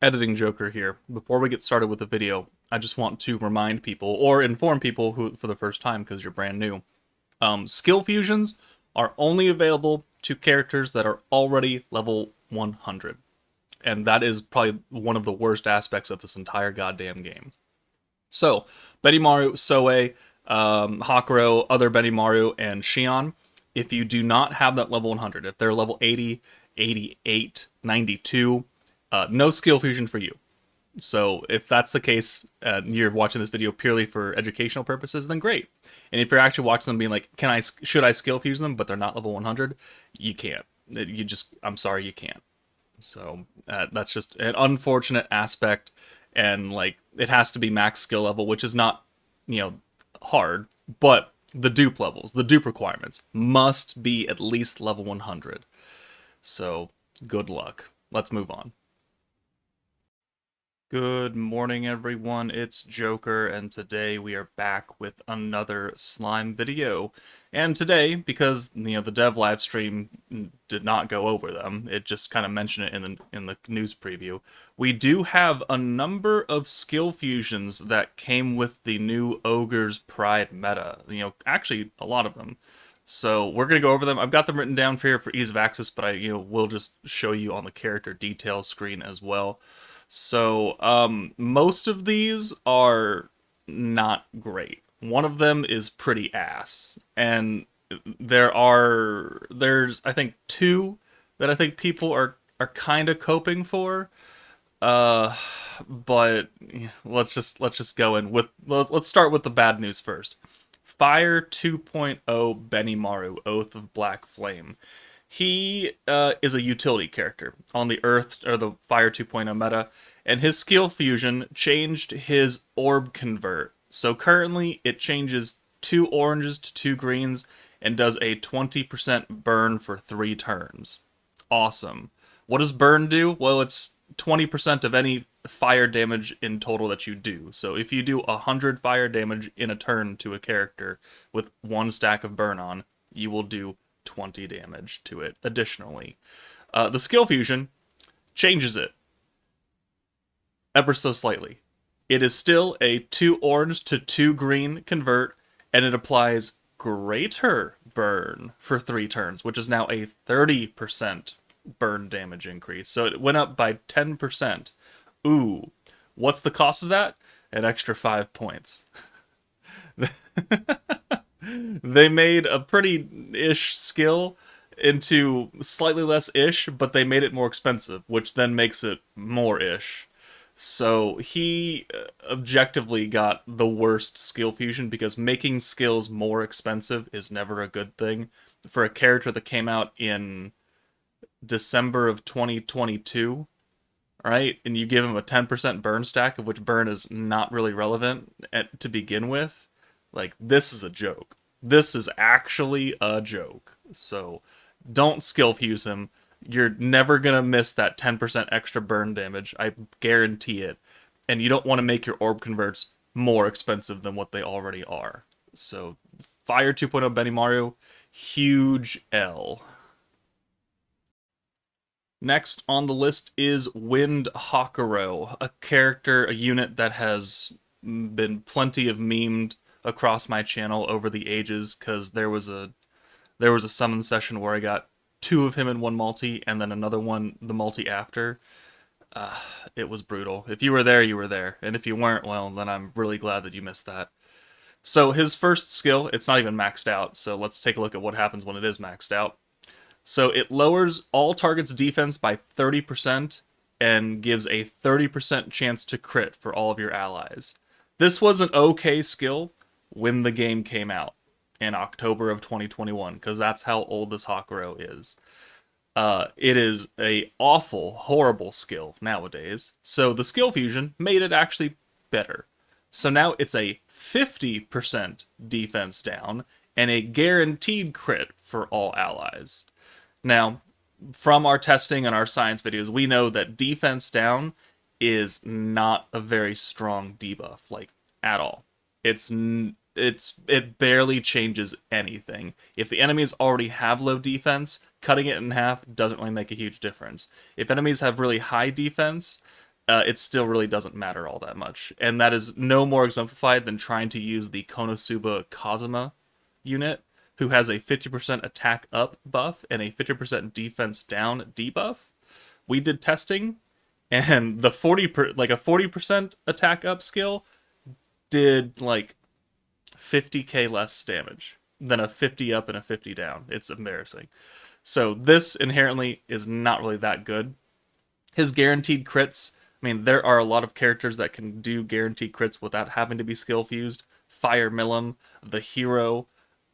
Editing Joker here. Before we get started with the video, I just want to remind people, or inform people who for the first time because you're brand new, skill fusions are only available to characters that are already level 100. And that is probably one of the worst aspects of this entire goddamn game. So, Benimaru, Souei, Hakurou, other Benimaru, and Shion, if you do not have that level 100, if they're level 80, 88, 92, no skill fusion for you. So if that's the case, you're watching this video purely for educational purposes, then great. And if you're actually watching them being like, should I skill fuse them, but they're not level 100, you can't. I'm sorry, you can't. So that's just an unfortunate aspect, and like it has to be max skill level, which is not, hard, but the dupe levels, the dupe requirements must be at least level 100. So good luck. Let's move on. Good morning, everyone. It's Joker, and today we are back with another slime video. And today, because the dev live stream did not go over them, it just kind of mentioned it in the news preview. We do have a number of skill fusions that came with the new Ogre's Pride meta. Actually a lot of them. So we're gonna go over them. I've got them written down for here for ease of access, but I will just show you on the character details screen as well. So, most of these are not great. One of them is pretty ass. And there's, I think, two that I think people are kind of coping for. But let's just go in with, let's start with the bad news first. Fire 2.0 Benimaru, Oath of Black Flame. He is a utility character on the Earth, or the Fire 2.0 meta, and his skill fusion changed his orb convert. So currently, it changes 2 oranges to 2 greens and does a 20% burn for 3 turns. Awesome. What does burn do? Well, it's 20% of any fire damage in total that you do. So if you do 100 fire damage in a turn to a character with 1 stack of burn on, you will do 20 damage to it additionally. The skill fusion changes it ever so slightly. It is still a 2 orange to 2 green convert, and it applies greater burn for 3 turns, which is now a 30% burn damage increase. So it went up by 10%. Ooh, what's the cost of that? An extra 5 points. They made a pretty-ish skill into slightly less-ish, but they made it more expensive, which then makes it more-ish. So he objectively got the worst skill fusion, because making skills more expensive is never a good thing. For a character that came out in December of 2022, right? And you give him a 10% burn stack, of which burn is not really relevant to begin with. Like, this is a joke. This is actually a joke. So, don't skill fuse him. You're never going to miss that 10% extra burn damage. I guarantee it. And you don't want to make your orb converts more expensive than what they already are. So, Fire 2.0 Benimaru, huge L. Next on the list is Wind Hakurou, a character, a unit that has been plenty of memed across my channel over the ages, because there was a summon session where I got 2 of him in one multi, and then another one the multi after. It was brutal. If you were there, you were there, and if you weren't, well, then I'm really glad that you missed that. So his first skill, it's not even maxed out, so let's take a look at what happens when it is maxed out. So it lowers all targets' defense by 30% and gives a 30% chance to crit for all of your allies. This was an okay skill when the game came out in October of 2021, because that's how old this Hakurou is. It is a awful, horrible skill nowadays. So the skill fusion made it actually better. So now it's a 50% defense down and a guaranteed crit for all allies. Now, from our testing and our science videos, we know that defense down is not a very strong debuff, like, at all. It barely changes anything. If the enemies already have low defense, cutting it in half doesn't really make a huge difference. If enemies have really high defense, it still really doesn't matter all that much. And that is no more exemplified than trying to use the Konosuba Kazuma unit, who has a 50% attack up buff and a 50% defense down debuff. We did testing, and the 40% attack up skill did like 50k less damage than a 50 up and a 50 down. It's embarrassing. So this inherently is not really that good. His guaranteed crits, I mean, there are a lot of characters that can do guaranteed crits without having to be skill fused. Fire Milim, the hero,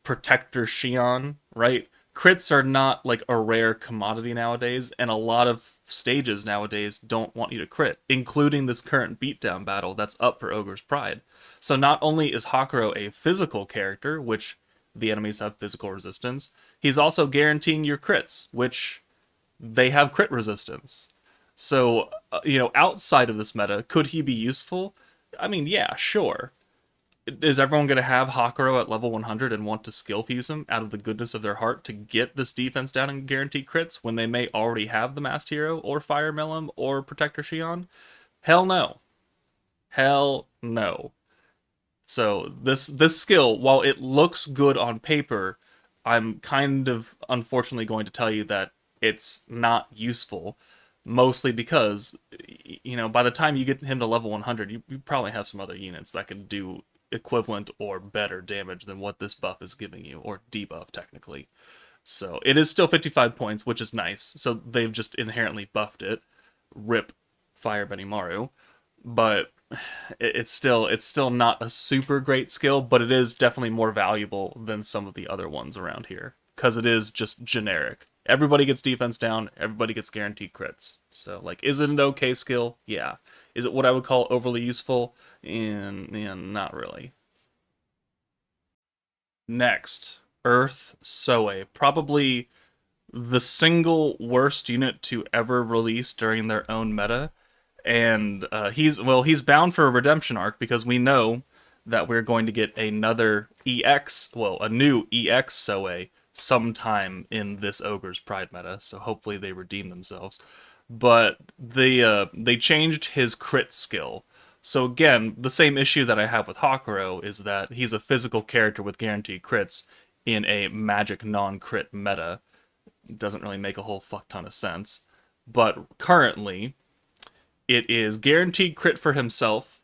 Protector Shion, right? Crits are not like a rare commodity nowadays, and a lot of stages nowadays don't want you to crit, including this current beatdown battle that's up for Ogre's Pride. So not only is Hakurou a physical character, which the enemies have physical resistance, he's also guaranteeing your crits, which they have crit resistance. So, outside of this meta, could he be useful? I mean, yeah, sure. Is everyone going to have Hakurou at level 100 and want to skill fuse him out of the goodness of their heart to get this defense down and guaranteed crits when they may already have the Masked Hero or Fire Milim or Protector Shion? Hell no. Hell no. So this skill, while it looks good on paper, I'm kind of unfortunately going to tell you that it's not useful, mostly because, by the time you get him to level 100, you probably have some other units that can do equivalent or better damage than what this buff is giving you, or debuff technically. So it is still 55 points, which is nice. So they've just inherently buffed it. Rip Fire Benimaru. But it's still not a super great skill, but it is definitely more valuable than some of the other ones around here, because it is just generic. Everybody gets defense down, everybody gets guaranteed crits. So, is it an okay skill? Yeah. Is it what I would call overly useful? And not really. Next, Earth Souei. Probably the single worst unit to ever release during their own meta. And he's bound for a redemption arc, because we know that we're going to get another a new EX Souei sometime in this Ogre's Pride meta, so hopefully they redeem themselves. But they changed his crit skill. So again, the same issue that I have with Hakurou is that he's a physical character with guaranteed crits in a magic non-crit meta. It doesn't really make a whole fuck ton of sense. But currently, it is guaranteed crit for himself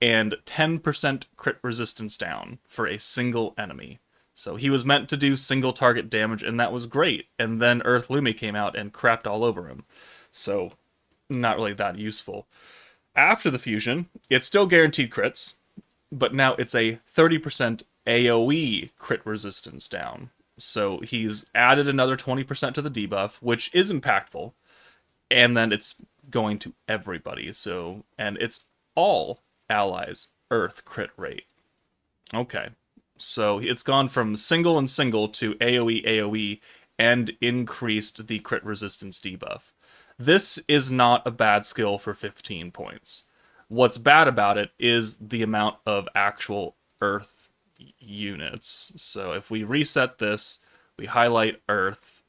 and 10% crit resistance down for a single enemy. So he was meant to do single target damage, and that was great. And then Earth Lumi came out and crapped all over him. So, not really that useful. After the fusion, it's still guaranteed crits, but now it's a 30% AoE crit resistance down. So he's added another 20% to the debuff, which is impactful. And then it's going to everybody. And it's all allies Earth crit rate. Okay. So it's gone from single and single to AoE and increased the crit resistance debuff. This is not a bad skill for 15 points. What's bad about it is the amount of actual Earth units. So if we reset this, we highlight Earth,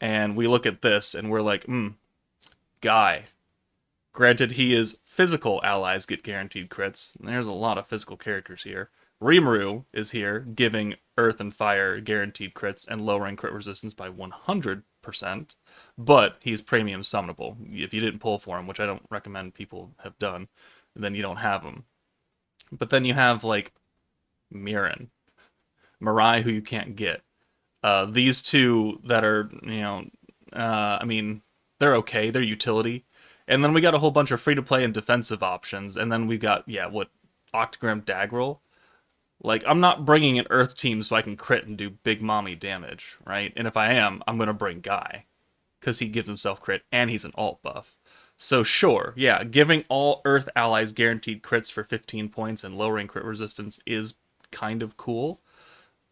and we look at this, and we're like, Guy. Granted, he is physical allies get guaranteed crits. There's a lot of physical characters here. Rimuru is here, giving Earth and Fire guaranteed crits and lowering crit resistance by 100%, but he's premium summonable. If you didn't pull for him, which I don't recommend people have done, then you don't have him. But then you have, Mirai, who you can't get. These two that are, they're okay. They're utility. And then we got a whole bunch of free-to-play and defensive options. And then we got, Octagram Daggerel. I'm not bringing an Earth team so I can crit and do big mommy damage, right? And if I am, I'm going to bring Guy, because he gives himself crit and he's an alt buff. So sure, yeah, giving all Earth allies guaranteed crits for 15 points and lowering crit resistance is kind of cool.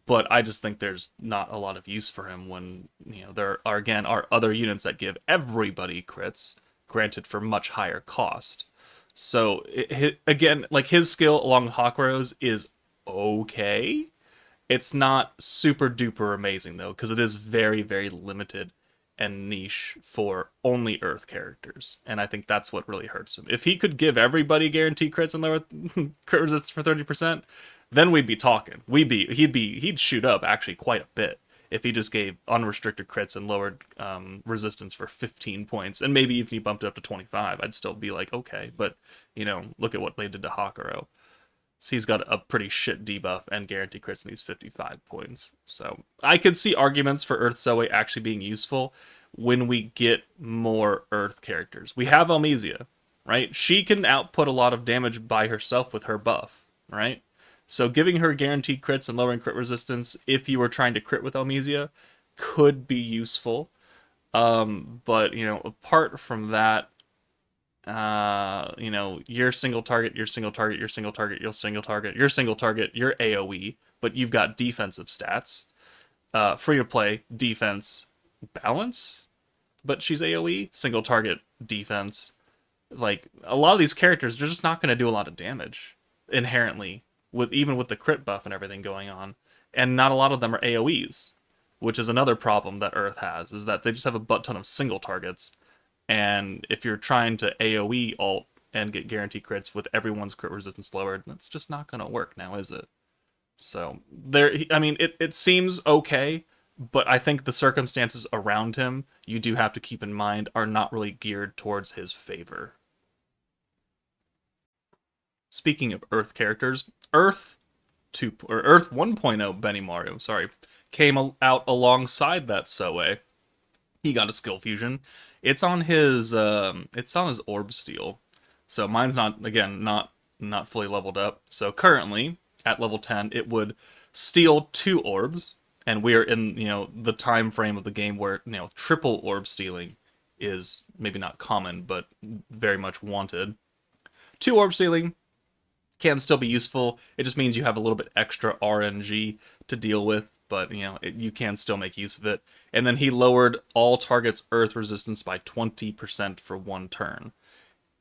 But I just think there's not a lot of use for him when, there are other units that give everybody crits, granted for much higher cost. So, his skill along with Hakurou's is okay. It's not super duper amazing, though, because it is very, very limited and niche for only Earth characters, and I think that's what really hurts him. If he could give everybody guaranteed crits and lower crit resistance for 30%, then we'd be talking. He'd shoot up actually quite a bit if he just gave unrestricted crits and lowered resistance for 15 points, and maybe even he bumped it up to 25, I'd still be like, okay. But look at what they did to Hakurou. So he's got a pretty shit debuff and guaranteed crits, and he's 55 points. So I could see arguments for Earth Souei actually being useful when we get more Earth characters. We have Elmesia, right? She can output a lot of damage by herself with her buff, right? So giving her guaranteed crits and lowering crit resistance, if you were trying to crit with Elmesia, could be useful. But, apart from that, your single target, your single target, your single target, your single target, your single target, your AoE, but you've got defensive stats. Free to play, defense, balance, but she's AoE, single target, defense. Like, a lot of these characters, they're just not going to do a lot of damage inherently, even with the crit buff and everything going on. And not a lot of them are AoEs, which is another problem that Earth has, is that they just have a butt ton of single targets. And if you're trying to AoE ult and get guaranteed crits with everyone's crit resistance lowered, that's just not going to work now, is it? So, it seems okay, but I think the circumstances around him, you do have to keep in mind, are not really geared towards his favor. Speaking of Earth characters, Earth 1.0 Benimaru, came out alongside that Souei. He got a skill fusion. It's on his orb steal. So mine's not fully leveled up. So currently at level 10, it would steal 2 orbs, and we're in the time frame of the game where triple orb stealing is maybe not common but very much wanted. 2 orb stealing can still be useful. It just means you have a little bit extra RNG to deal with, but you can still make use of it. And then he lowered all targets' earth resistance by 20% for 1 turn.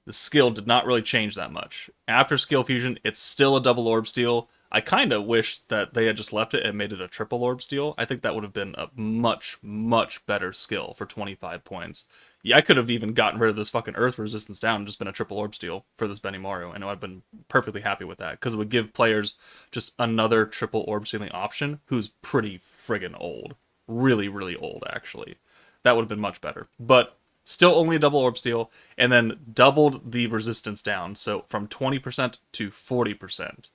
The skill did not really change that much. After skill fusion, it's still a double orb steal. I kind of wish that they had just left it and made it a triple orb steal. I think that would have been a much, much better skill for 25 points. Yeah, I could have even gotten rid of this fucking earth resistance down and just been a triple orb steal for this Benimaru, and I'd been perfectly happy with that, because it would give players just another triple orb stealing option who's pretty friggin' old. Really, really old, actually. That would have been much better. But still only a double orb steal, and then doubled the resistance down, so from 20% to 40%.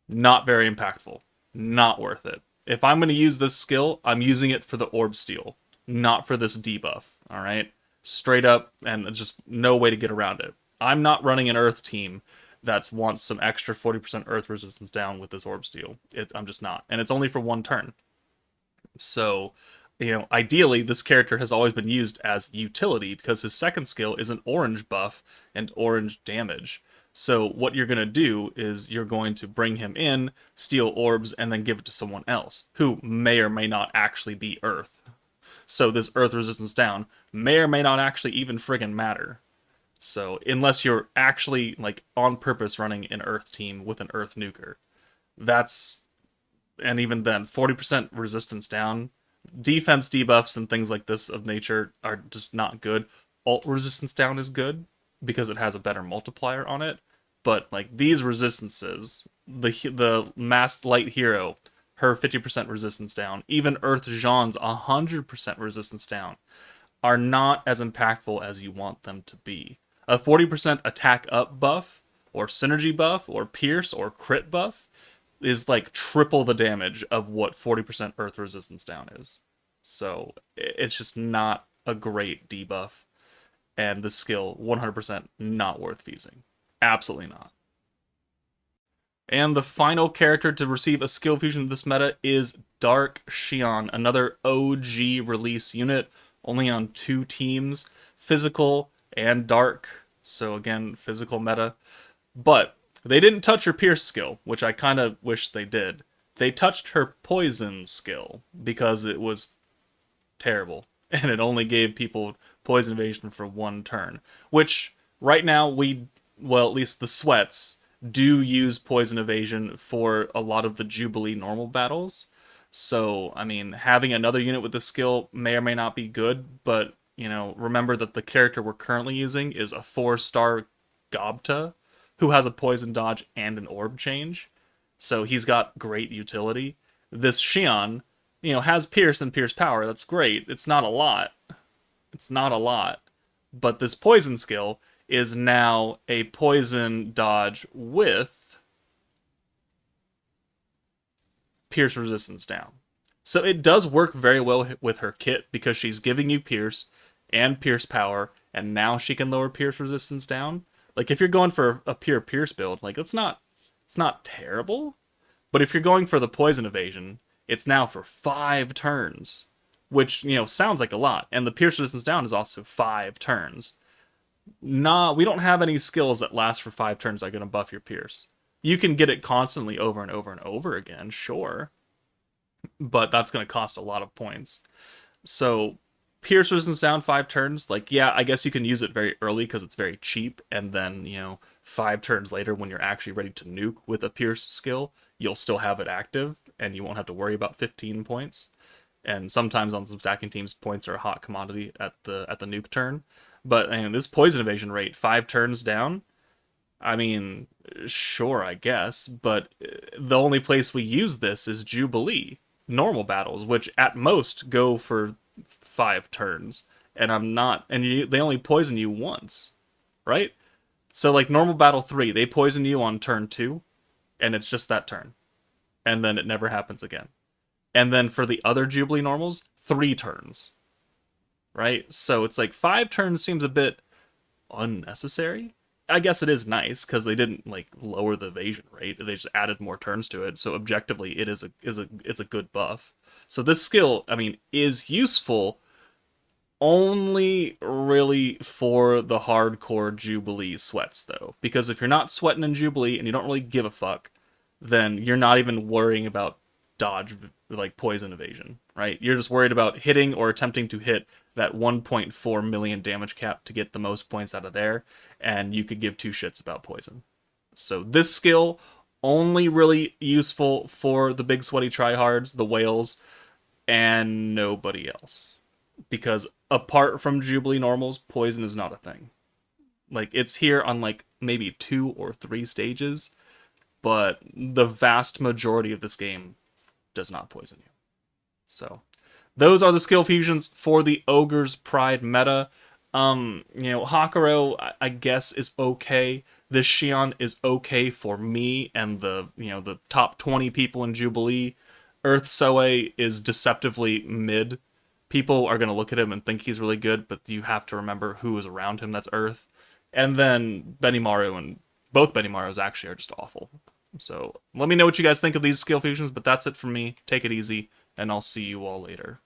Not very impactful. Not worth it. If I'm going to use this skill, I'm using it for the orb steal, not for this debuff, alright? Straight up, and there's just no way to get around it. I'm not running an Earth team that wants some extra 40% Earth resistance down with this orb steal. I'm just not. And it's only for 1 turn. So, ideally, this character has always been used as utility, because his second skill is an orange buff and orange damage. So what you're going to do is you're going to bring him in, steal orbs, and then give it to someone else, who may or may not actually be Earth. So this Earth resistance down may or may not actually even friggin' matter. So unless you're actually, on purpose running an Earth team with an Earth nuker. And even then, 40% resistance down, defense debuffs and things like this of nature are just not good. Ult resistance down is good, because it has a better multiplier on it. But these resistances, the masked light hero, her 50% resistance down, even Earth Jean's 100% resistance down, are not as impactful as you want them to be. A 40% attack up buff, or synergy buff, or pierce, or crit buff is triple the damage of what 40% Earth resistance down is. So it's just not a great debuff. And the skill, 100% not worth fusing. Absolutely not. And the final character to receive a skill fusion of this meta is Dark Shion, another OG release unit, only on 2 teams, physical and dark. So again, physical meta. But they didn't touch her pierce skill, which I kind of wish they did. They touched her poison skill, because it was terrible. And it only gave people poison evasion for 1 turn. Which, right now, at least the sweats do use poison evasion for a lot of the Jubilee normal battles. So, I mean, having another unit with this skill may or may not be good, but, remember that the character we're currently using is a 4-star Gobta, who has a poison dodge and an orb change. So he's got great utility. This Shion, has Pierce and Pierce power. That's great. It's not a lot. It's not a lot. But this poison skill is now a poison dodge with Pierce resistance down. So it does work very well with her kit because she's giving you Pierce and Pierce power, and now she can lower Pierce resistance down. Like if you're going for a pure Pierce build, like it's not terrible. But if you're going for the poison evasion, it's now for 5 turns, which sounds like a lot. And the Pierce resistance down is also 5 turns. Nah, we don't have any skills that last for 5 turns that are going to buff your Pierce. You can get it constantly over and over and over again, sure, but that's going to cost a lot of points. So Pierce resistance down 5 turns, like, yeah, I guess you can use it very early because it's very cheap, and then 5 turns later when you're actually ready to nuke with a Pierce skill, you'll still have it active and you won't have to worry about 15 points. And sometimes on some stacking teams, points are a hot commodity at the nuke turn. But this poison evasion rate, 5 turns down, I mean, sure, I guess, but the only place we use this is Jubilee normal battles, which at most go for 5 turns, and they only poison you once, right? So like normal battle 3, they poison you on turn 2, and it's just that turn, and then it never happens again. And then for the other Jubilee normals, 3 turns, right? So it's like 5 turns seems a bit unnecessary. I guess it is nice because they didn't like lower the evasion rate; they just added more turns to it. So objectively, it's a good buff. So this skill, I mean, is useful only really for the hardcore Jubilee sweats, though, because if you're not sweating in Jubilee and you don't really give a fuck, then you're not even worrying about dodge like poison evasion, right? You're just worried about hitting or attempting to hit that 1.4 million damage cap to get the most points out of there, and you could give 2 shits about poison. So this skill only really useful for the big sweaty tryhards, the whales, and nobody else. Because apart from Jubilee normals, poison is not a thing. Like it's here on like maybe 2 or 3 stages, but the vast majority of this game does not poison you. So those are the skill fusions for the Ogre's Pride meta. Hakurou, I guess, is okay. This Shion is okay for me and the top 20 people in Jubilee. Earth Souei is deceptively mid. People are going to look at him and think he's really good, but you have to remember who is around him that's Earth. And then Benimaru, and both Benimarus actually are just awful. So let me know what you guys think of these skill fusions, but that's it from me. Take it easy, and I'll see you all later.